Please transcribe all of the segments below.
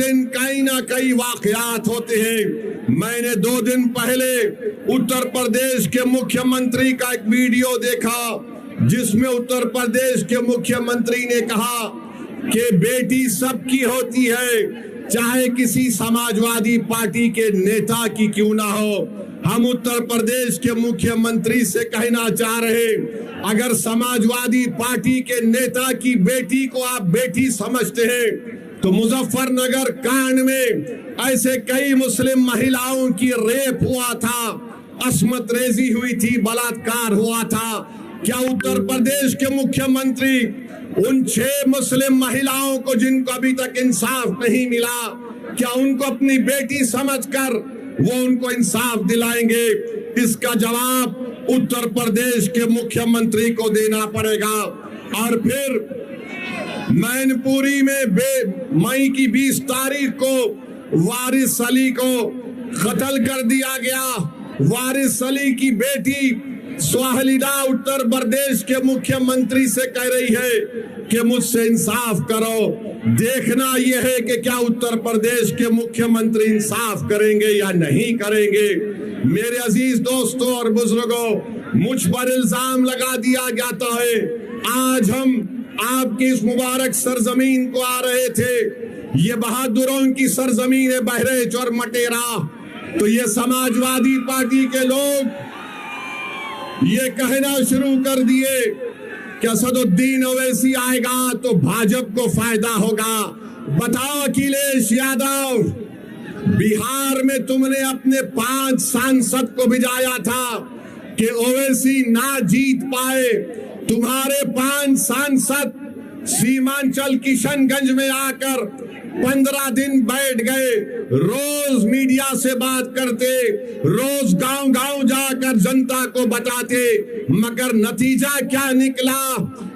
दिन कहीं ना कहीं वाकयात होते हैं। मैंने 2 दिन पहले उत्तर प्रदेश के मुख्यमंत्री का एक वीडियो देखा जिसमें उत्तर प्रदेश के मुख्यमंत्री ने कहा कि बेटी सबकी होती है, चाहे किसी समाजवादी पार्टी के नेता की क्यों ना हो। हम उत्तर प्रदेश के मुख्यमंत्री से कहना चाह रहे, अगर समाजवादी पार्टी के नेता की बेटी को आप बेटी समझते हैं तो मुजफ्फरनगर कांड में ऐसे कई मुस्लिम महिलाओं की रेप हुआ था, अस्मत रेजी हुई थी, बलात्कार हुआ था। क्या उत्तर प्रदेश के मुख्यमंत्री उन 6 मुस्लिम महिलाओं को जिनको अभी तक इंसाफ नहीं मिला, क्या उनको अपनी बेटी समझकर वो उनको इंसाफ दिलाएंगे? इसका जवाब उत्तर प्रदेश के मुख्यमंत्री को देना पड़ेगा। और फिर मैनपुरी में मई की 20 तारीख को वारिस अली को कत्ल कर दिया गया। वारिस अली की बेटी स्वाहलिदा उत्तर प्रदेश के मुख्यमंत्री से कह रही है कि मुझसे इंसाफ करो। देखना यह है कि क्या उत्तर प्रदेश के मुख्यमंत्री इंसाफ करेंगे या नहीं करेंगे। मेरे अजीज दोस्तों और बुजुर्गों, मुझ पर इल्जाम लगा दिया जाता है। आज हम आपकी इस मुबारक सरजमीन को आ रहे थे, ये बहादुरों की सरजमीन है बहरेच और मटेरा, तो ये समाजवादी पार्टी के लोग ये कहना शुरू कर दिए कि असदुद्दीन ओवैसी आएगा तो भाजपा को फायदा होगा। बताओ अखिलेश यादव, बिहार में तुमने अपने 5 सांसद को भिजाया था कि ओवैसी ना जीत पाए। तुम्हारे 5 सांसद सीमांचल किशनगंज में आकर 15 दिन बैठ गए, रोज मीडिया से बात करते, रोज गांव-गांव जाकर जनता को बताते, मगर नतीजा क्या निकला?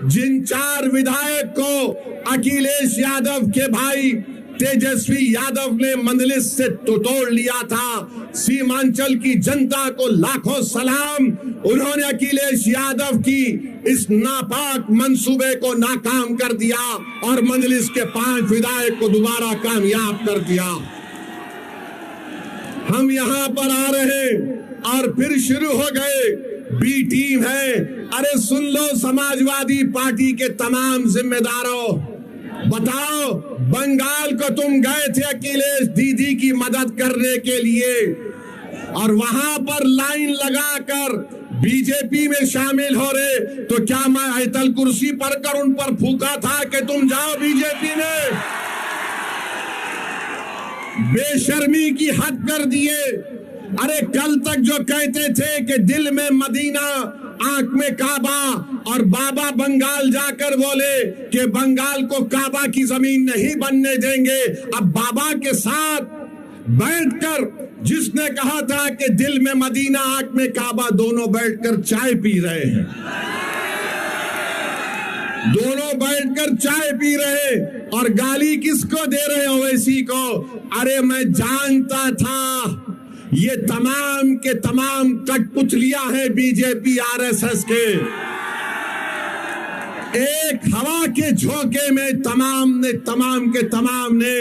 जिन 4 विधायक को अखिलेश यादव के भाई तेजस्वी यादव ने मंदलिस से तोड़ लिया था, सीमांचल की जनता को लाखों सलाम। उन्होंने अखिलेश यादव की इस नापाक मंसूबे को नाकाम कर दिया और मंदलिस के 5 विधायक को दोबारा कामयाब कर दिया। हम यहां पर आ रहे और फिर शुरू हो गए बी टीम है। अरे सुन लो समाजवादी पार्टी के तमाम जिम्मेदारों, बताओ बंगाल को तुम गए थे अखिलेश दीदी की मदद करने के लिए और वहां पर लाइन लगाकर बीजेपी में शामिल हो रहे, तो क्या मैं आयतल कुर्सी पर कर उन पर फूका था कि तुम जाओ बीजेपी में? बेशर्मी की हद कर दिए। अरे कल तक जो कहते थे कि दिल में मदीना आंख में काबा, और बाबा बंगाल जाकर बोले कि बंगाल को काबा की जमीन नहीं बनने देंगे, अब बाबा के साथ बैठकर जिसने कहा था कि दिल में मदीना आंख में काबा, दोनों बैठकर चाय पी रहे हैं, दोनों बैठकर चाय पी रहे और गाली किसको दे रहे हो? ओवैसी को। अरे मैं जानता था ये तमाम के तमाम कठपुतलियां हैं बीजेपी आरएसएस के। एक हवा के झोंके में तमाम के तमाम ने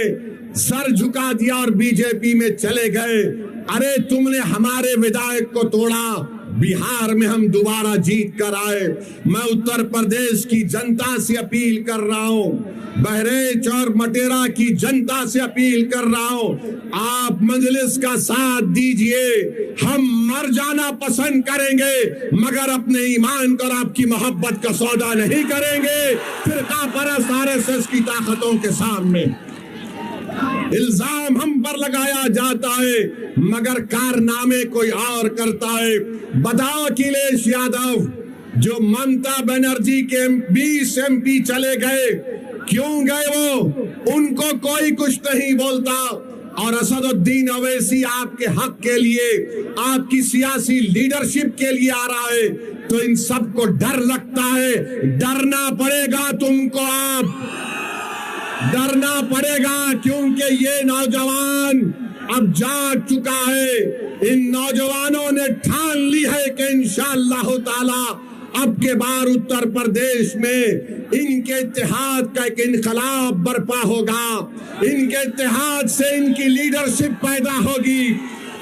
सर झुका दिया और बीजेपी में चले गए। अरे तुमने हमारे विधायक को तोड़ा, बिहार में हम दोबारा जीत कर आए। मैं उत्तर प्रदेश की जनता से अपील कर रहा हूं, बहरेच और मटेरा की जनता से अपील कर रहा हूं, आप मजलिस का साथ दीजिए। हम मर जाना पसंद करेंगे मगर अपने ईमान और आपकी मोहब्बत का सौदा नहीं करेंगे फिरका परस्त आरएसएस की ताकतों के सामने। इल्जाम हम पर लगाया जाता है मगर कारनामे कोई और करता है। बताओ अखिलेश यादव, जो ममता बनर्जी के 20 MP चले गए, क्यों गए वो? उनको कोई कुछ नहीं बोलता। और असदुद्दीन ओवैसी आपके हक के लिए, आपकी सियासी लीडरशिप के लिए आ रहा है, तो इन सबको डर लगता है। डरना पड़ेगा तुमको, आप डरना पड़ेगा, क्योंकि ये नौजवान अब जाग चुका है। इन नौजवानों ने ठान ली है कि इंशाअल्लाह ताला अब के बार उत्तर प्रदेश में इनके इत्तेहाद का एक इनकलाब बर्पा होगा। इनके इत्तेहाद से इनकी लीडरशिप पैदा होगी।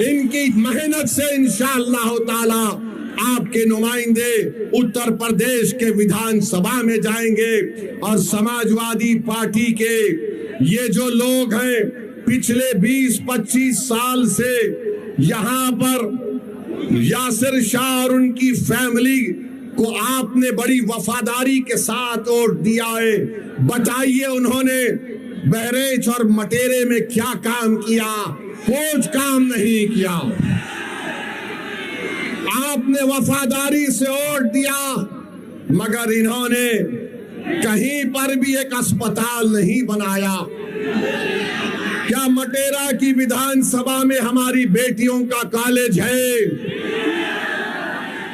इनकी मेहनत से इंशाअल्लाह ताला आपके नुमाइंदे उत्तर प्रदेश के विधानसभा में जाएंगे। और समाजवादी पार्टी के ये जो लोग हैं पिछले 20-25 साल से यहाँ पर यासिर शाह और उनकी फैमिली को आपने बड़ी वफादारी के साथ वोट दिया है। बताइए उन्होंने बहरेच और मटेरे में क्या काम किया? कुछ काम नहीं किया। आपने वफादारी से वोट दिया, मगर इन्होंने कहीं पर भी एक अस्पताल नहीं बनाया। क्या मटेरा की विधानसभा में हमारी बेटियों का कॉलेज है?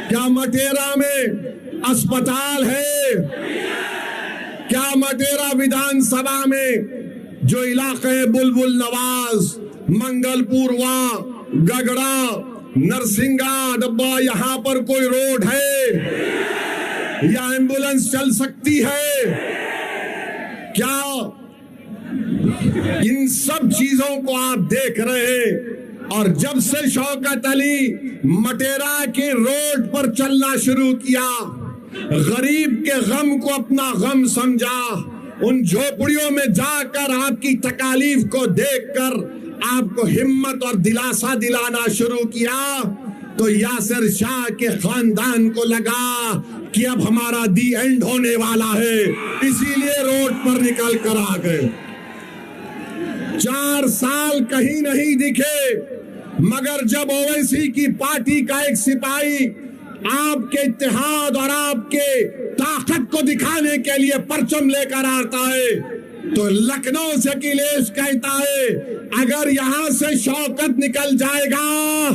क्या मटेरा में अस्पताल है? क्या मटेरा विधानसभा में जो इलाके बुलबुल नवाज, मंगलपुरवा, गगड़ा, नरसिंगा डब्बा, यहाँ पर कोई रोड है या एम्बुलेंस चल सकती है? क्या इन सब चीजों को आप देख रहे हैं? और जब से शौकत अली मटेरा के रोड पर चलना शुरू किया, गरीब के गम को अपना गम समझा, उन झोपड़ियों में जाकर आपकी तकालीफ को देखकर आपको हिम्मत और दिलासा दिलाना शुरू किया, तो यासिर शाह के खानदान को लगा कि अब हमारा दी एंड होने वाला है, इसीलिए रोड पर निकल कर आ गए। 4 साल कहीं नहीं दिखे, मगर जब ओवैसी की पार्टी का एक सिपाही आपके इत्तेहाद और आपके ताकत को दिखाने के लिए परचम लेकर आता है, तो लखनऊ से अखिलेश कहता है अगर यहां से शौकत निकल जाएगा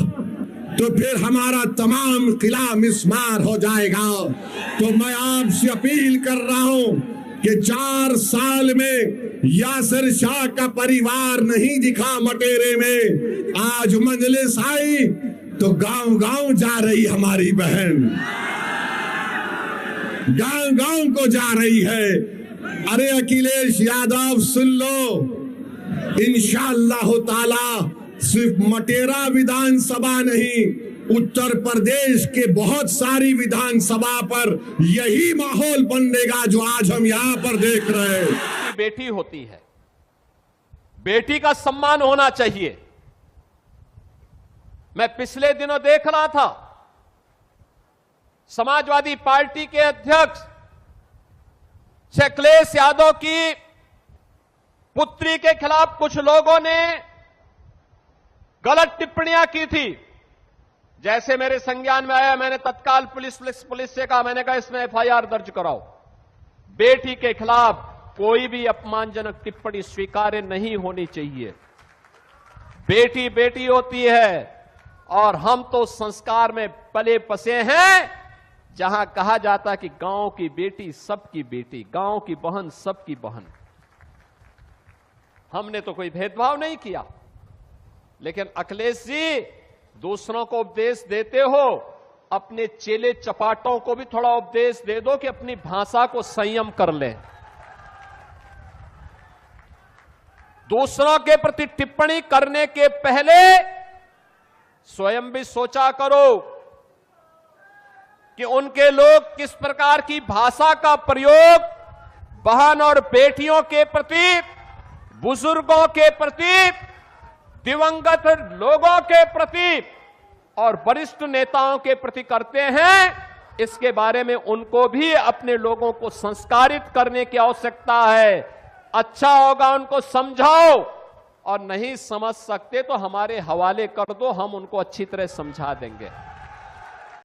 तो फिर हमारा तमाम किला मिस्मार हो जाएगा। तो मैं आपसे अपील कर रहा हूं कि 4 साल में यासिर शाह का परिवार नहीं दिखा मटेरे में, आज मजलिस आई तो गांव गांव जा रही हमारी बहन, गांव गांव को जा रही है। अरे अखिलेश यादव सुन लो, इंशाअल्लाह ताला सिर्फ मटेरा विधानसभा नहीं, उत्तर प्रदेश के बहुत सारी विधानसभा पर यही माहौल बनेगा जो आज हम यहाँ पर देख रहे हैं। बेटी होती है, बेटी का सम्मान होना चाहिए। मैं पिछले दिनों देख रहा था समाजवादी पार्टी के अध्यक्ष अखिलेश यादव की पुत्री के खिलाफ कुछ लोगों ने गलत टिप्पणियां की थी। जैसे मेरे संज्ञान में आया, मैंने तत्काल पुलिस से कहा, मैंने कहा इसमें एफआईआर दर्ज कराओ। बेटी के खिलाफ कोई भी अपमानजनक टिप्पणी स्वीकार्य नहीं होनी चाहिए। बेटी बेटी होती है और हम तो संस्कार में पले बसे हैं जहां कहा जाता कि गांव की बेटी सबकी बेटी, गांव की बहन सबकी बहन। हमने तो कोई भेदभाव नहीं किया, लेकिन अखिलेश जी दूसरों को उपदेश देते हो, अपने चेले चपाटों को भी थोड़ा उपदेश दे दो कि अपनी भाषा को संयम कर लें। दूसरों के प्रति टिप्पणी करने के पहले स्वयं भी सोचा करो कि उनके लोग किस प्रकार की भाषा का प्रयोग बहन और बेटियों के प्रति, बुजुर्गों के प्रति, दिवंगत लोगों के प्रति और वरिष्ठ नेताओं के प्रति करते हैं। इसके बारे में उनको भी अपने लोगों को संस्कारित करने की आवश्यकता है। अच्छा होगा उनको समझाओ, और नहीं समझ सकते तो हमारे हवाले कर दो, हम उनको अच्छी तरह समझा देंगे।